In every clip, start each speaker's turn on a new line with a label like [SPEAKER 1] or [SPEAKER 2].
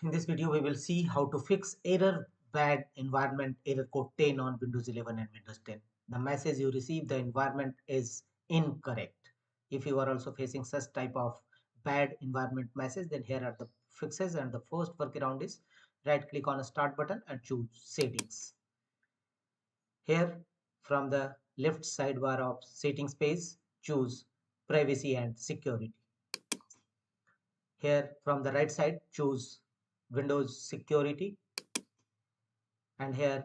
[SPEAKER 1] in this video we will see how to fix error bad environment error code 10 on Windows 11 and Windows 10. The message you receive, the environment is incorrect. If you are also facing such type of bad environment message, then here are the fixes, and the first workaround is right click on a start button and choose settings. Here from the left sidebar of settings page, choose privacy and security. Here from the right side, choose Windows Security, and here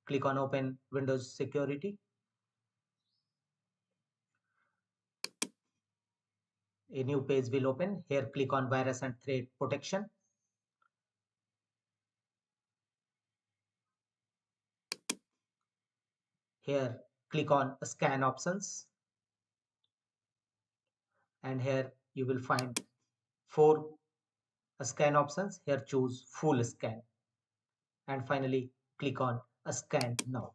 [SPEAKER 1] click on Open Windows Security. A new page will open. Here click on Virus and Threat Protection. Here click on Scan Options, and here you will find 4 scan options. Here choose Full Scan, and finally click on Scan Now,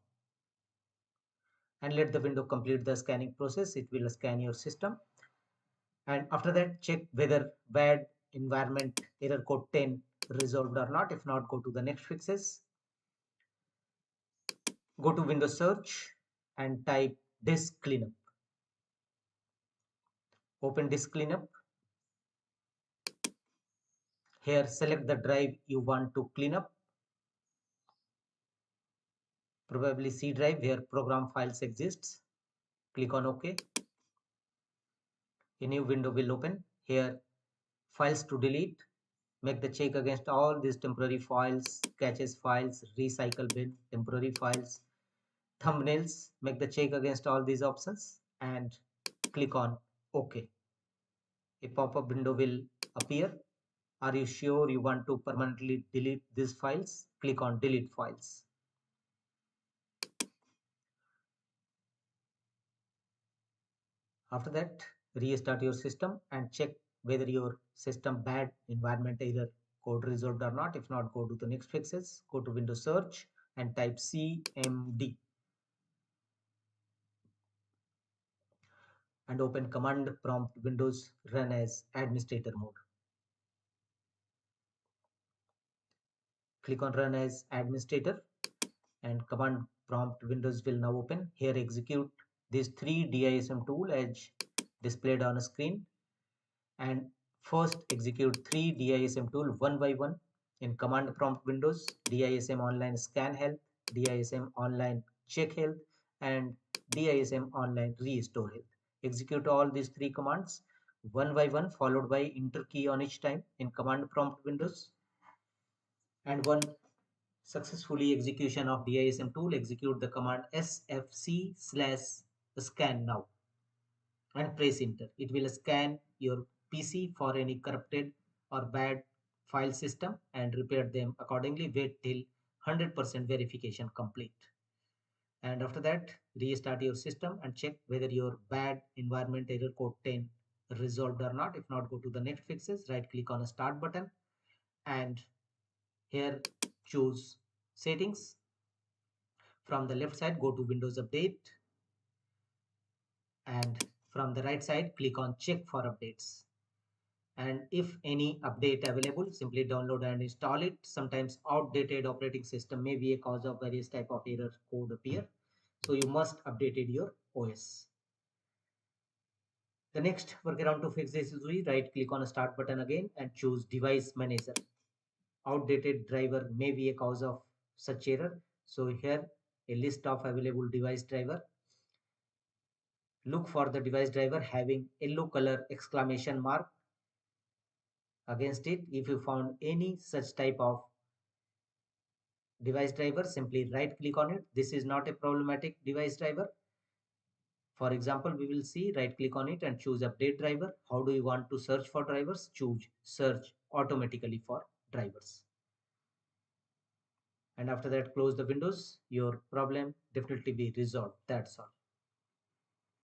[SPEAKER 1] and let the window complete the scanning process. It will scan your system, and after that check whether bad environment error code 10 resolved or not. If not, go to the next fixes. Go to Windows Search and type Disk Cleanup. Open Disk Cleanup. Here select the drive you want to clean up, probably C drive where program files exists. Click on OK. A new window will open. Here files to delete. Make the check against all these temporary files, caches files, recycle bin, temporary files, thumbnails. Make the check against all these options and click on OK. A pop-up window will appear. Are you sure you want to permanently delete these files? Click on Delete Files. After that, restart your system and check whether your system bad environment error code resolved or not. If not, go to the next fixes. Go to Windows Search and type CMD and open command prompt Windows run as administrator mode. Click on Run as administrator and command prompt Windows will now open. Here execute these 3 DISM tool as displayed on a screen, and first execute 3 DISM tool one by one in command prompt Windows: DISM online scan health, DISM online check health, and DISM online restore health. Execute all these 3 commands one by one, followed by enter key on each time in command prompt Windows. And one successfully execution of DISM tool, execute the command sfc/scan now and press enter. It will scan your PC for any corrupted or bad file system and repair them accordingly. Wait till 100% verification complete. And after that, restart your system and check whether your bad environment error code 10 resolved or not. If not, go to the next fixes. Right click on a start button and here choose settings. From the left side, go to Windows Update, and from the right side, click on check for updates. And if any update available, simply download and install it. Sometimes outdated operating system may be a cause of various type of error code appear, so you must update your OS. The next workaround to fix this is we right click on a start button again and choose device manager. Outdated driver may be a cause of such error, so here a list of available device driver. Look for the device driver having yellow color exclamation mark against it. If you found any such type of device driver, simply right click on it. This is not a problematic device driver. For example, we will see, right click on it and choose update driver. How do you want to search for drivers? Choose search automatically for drivers. And after that, close the windows. Your problem definitely be resolved. That's all.